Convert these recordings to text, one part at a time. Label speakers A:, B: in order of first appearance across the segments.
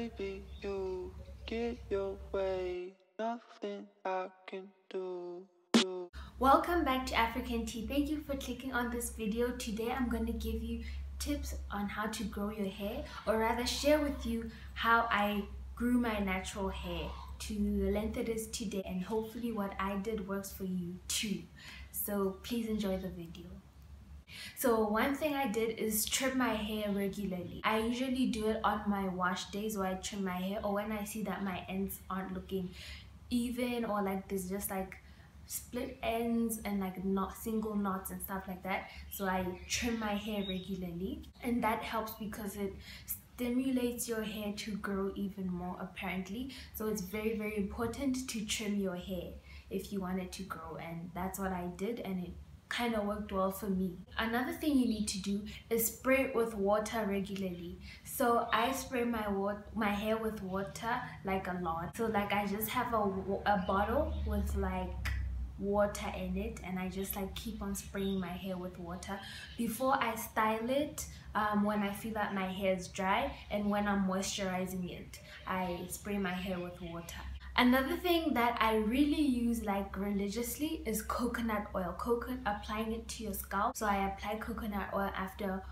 A: Baby, you get your way, nothing I can do.
B: Welcome back to African Tea. Thank you for clicking on this video. Today I'm going to give you tips on how to grow your hair, or rather share with you how I grew my natural hair to the length it is today, and hopefully what I did works for you too. So please enjoy the video. So one thing I did is trim my hair regularly. I usually do it on my wash days where I trim my hair, or when I see that my ends aren't looking even, or like there's just like split ends and like not single knots and stuff like that. So I trim my hair regularly, and that helps because it stimulates your hair to grow even more apparently. So it's very important to trim your hair if you want it to grow, and that's what I did, and it kind of worked well for me. Another thing you need to do is spray it with water regularly. So I spray my hair with water like a lot. So like I just have a bottle with like water in it, and I just like keep on spraying my hair with water before I style it. When I feel that my hair is dry, and when I'm moisturizing it, I spray my hair with water. Another thing that I really use like religiously is coconut oil. Applying it to your scalp. So I apply coconut oil after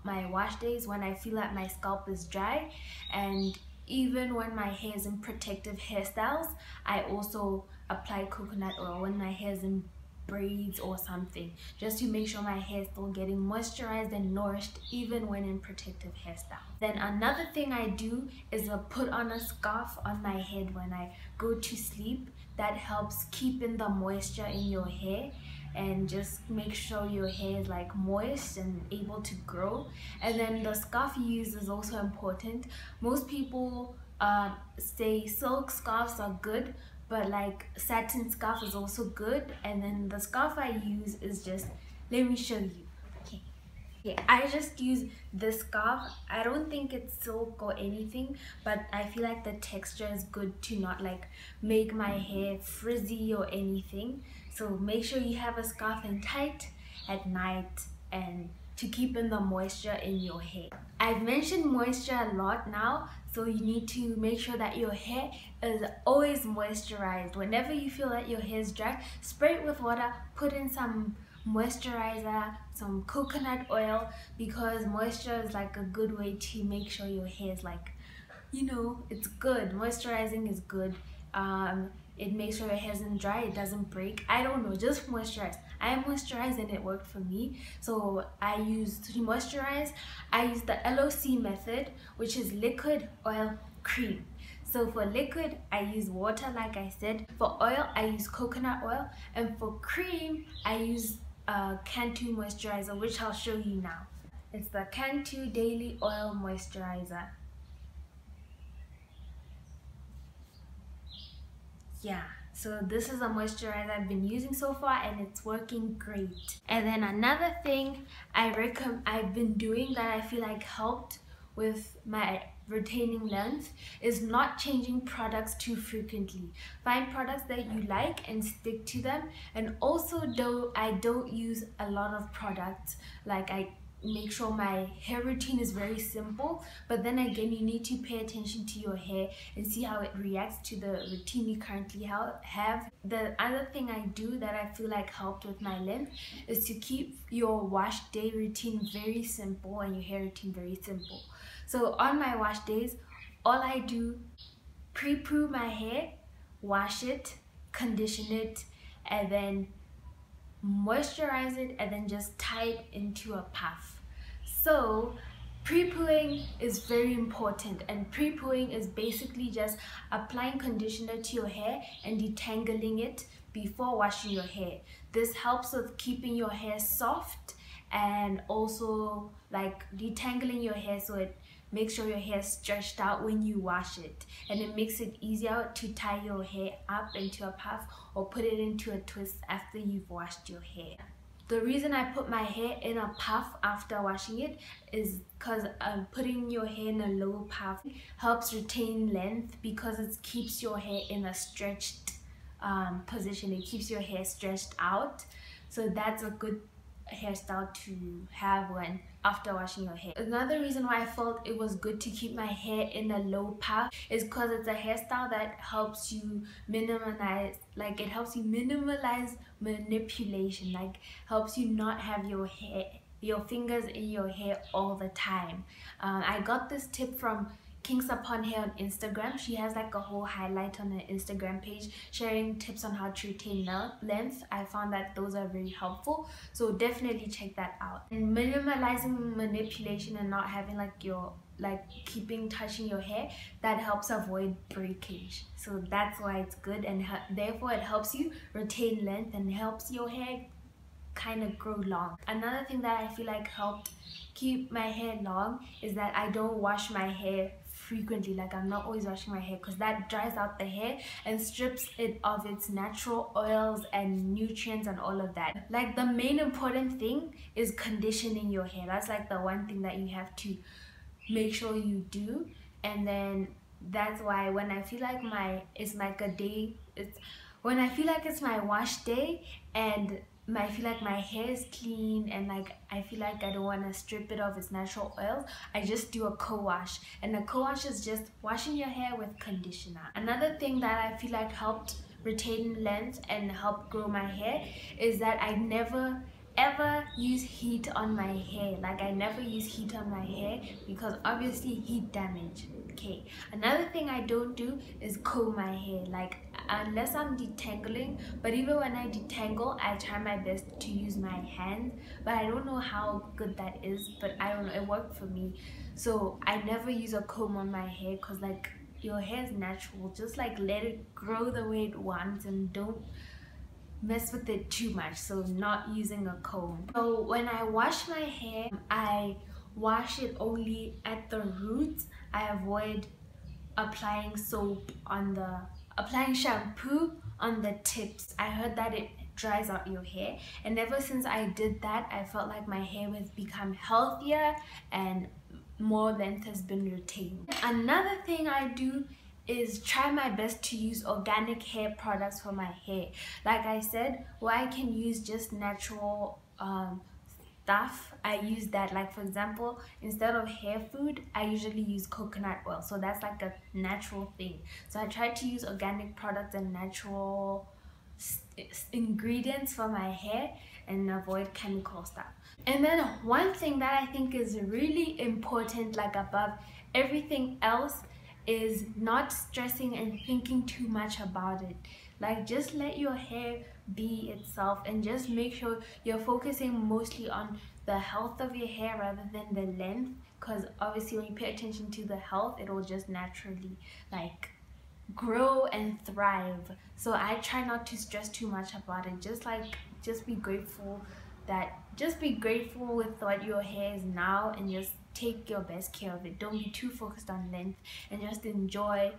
B: my wash days when I feel that my scalp is dry, and even when my hair is in protective hairstyles, I also apply coconut oil when my hair is in braids or something, just to make sure my hair is still getting moisturized and nourished even when in protective hairstyle. Then another thing I do is put on a scarf on my head when I go to sleep. That helps keep in the moisture in your hair and just make sure your hair is like moist and able to grow. And then the scarf you use is also important. Most people say silk scarves are good, but like satin scarf is also good. And then the scarf I use is just, let me show you. Okay, I just use this scarf. I don't think it's silk or anything, but I feel like the texture is good to not like make my hair frizzy or anything. So make sure you have a scarf in tight at night, and to keep in the moisture in your hair. I've mentioned moisture a lot now, so you need to make sure that your hair is always moisturized. Whenever you feel that your hair is dry, spray it with water, put in some moisturizer, some coconut oil, because moisture is like a good way to make sure your hair is like, you know, it's good. Moisturizing is good. It makes sure your hair isn't dry, it doesn't break. I don't know, just moisturize. I moisturize and it worked for me. So I use, to moisturize, I use the LOC method, which is liquid, oil, cream. So for liquid, I use water like I said. For oil, I use coconut oil. And for cream, I use Cantu moisturizer, which I'll show you now. It's the Cantu Daily Oil Moisturizer. Yeah, so this is a moisturizer I've been using so far, and it's working great. And then another thing I've been doing that I feel like helped with my retaining length is not changing products too frequently. Find products that you like and stick to them. And also, though I don't use a lot of products, like I make sure my hair routine is very simple, but then again you need to pay attention to your hair and see how it reacts to the routine you currently have. The other thing I do that I feel like helped with my length is to keep your wash day routine very simple and your hair routine very simple. So on my wash days, all I do, pre-poo my hair, wash it, condition it, and then moisturize it, and then just tie it into a puff. So pre-pooing is very important, and pre-pooing is basically just applying conditioner to your hair and detangling it before washing your hair. This helps with keeping your hair soft and also like detangling your hair, so it makes sure your hair is stretched out when you wash it, and it makes it easier to tie your hair up into a puff or put it into a twist after you've washed your hair. The reason I put my hair in a puff after washing it is because putting your hair in a low puff helps retain length, because it keeps your hair in a stretched position. It keeps your hair stretched out, so that's a good hairstyle to have when after washing your hair. Another reason why I felt it was good to keep my hair in a low puff is because it's a hairstyle that helps you minimize, like it helps you minimalize manipulation, like helps you not have your fingers in your hair all the time. I got this tip from Kings Upon Hair on Instagram. She has like a whole highlight on her Instagram page sharing tips on how to retain length. I found that those are very helpful, so definitely check that out. And minimalizing manipulation and not having keeping touching your hair, that helps avoid breakage, so that's why it's good, and therefore it helps you retain length and helps your hair kind of grow long. Another thing that I feel like helped keep my hair long is that I don't wash my hair frequently. Like I'm not always washing my hair because that dries out the hair and strips it of its natural oils and nutrients and all of that. Like the main important thing is conditioning your hair. That's like the one thing that you have to make sure you do. And then that's why when I feel like when I feel like it's my wash day and I feel like my hair is clean and like I feel like I don't want to strip it of its natural oils, I just do a co-wash. And a co-wash is just washing your hair with conditioner. Another thing that I feel like helped retain length and help grow my hair is that I never ever use heat on my hair. Like I never use heat on my hair because obviously heat damage. Okay, another thing I don't do is comb my hair, like unless I'm detangling. But even when I detangle, I try my best to use my hands, but I don't know how good that is, but I don't know, it worked for me. So I never use a comb on my hair because like your hair is natural, just like let it grow the way it wants and don't mess with it too much. So not using a comb. So when I wash my hair, I wash it only at the roots. I avoid applying shampoo on the tips. I heard that it dries out your hair, and ever since I did that, I felt like my hair has become healthier and more length has been retained. Another thing I do is try my best to use organic hair products for my hair. Like I said, where I can use just natural stuff, I use that. Like for example, instead of hair food, I usually use coconut oil, so that's like a natural thing. So I try to use organic products and natural ingredients for my hair and avoid chemical stuff. And then one thing that I think is really important, like above everything else, is not stressing and thinking too much about it. Like just let your hair be itself and just make sure you're focusing mostly on the health of your hair rather than the length, because obviously when you pay attention to the health, it will just naturally like grow and thrive. So I try not to stress too much about it. Just be grateful with what your hair is now and just take your best care of it. Don't be too focused on length and just enjoy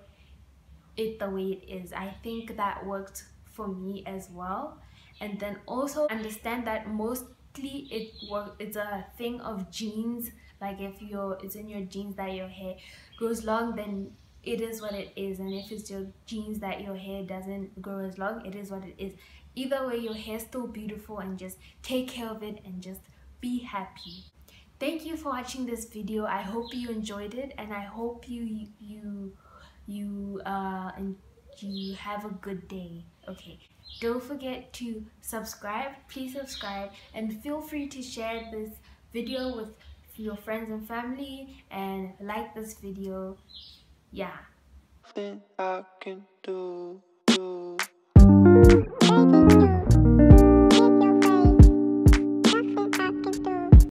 B: it the way it is. I think that worked for me as well. And then also understand that mostly it's a thing of genes. Like if it's in your genes that your hair grows long, then it is what it is. And if it's your genes that your hair doesn't grow as long, it is what it is. Either way, your hair's still beautiful, and just take care of it and just be happy. Thank you for watching this video. I hope you enjoyed it, and I hope you have a good day. Okay, don't forget to subscribe. Please subscribe, and feel free to share this video with your friends and family, and like this video. Yeah.
A: Nothing I can do.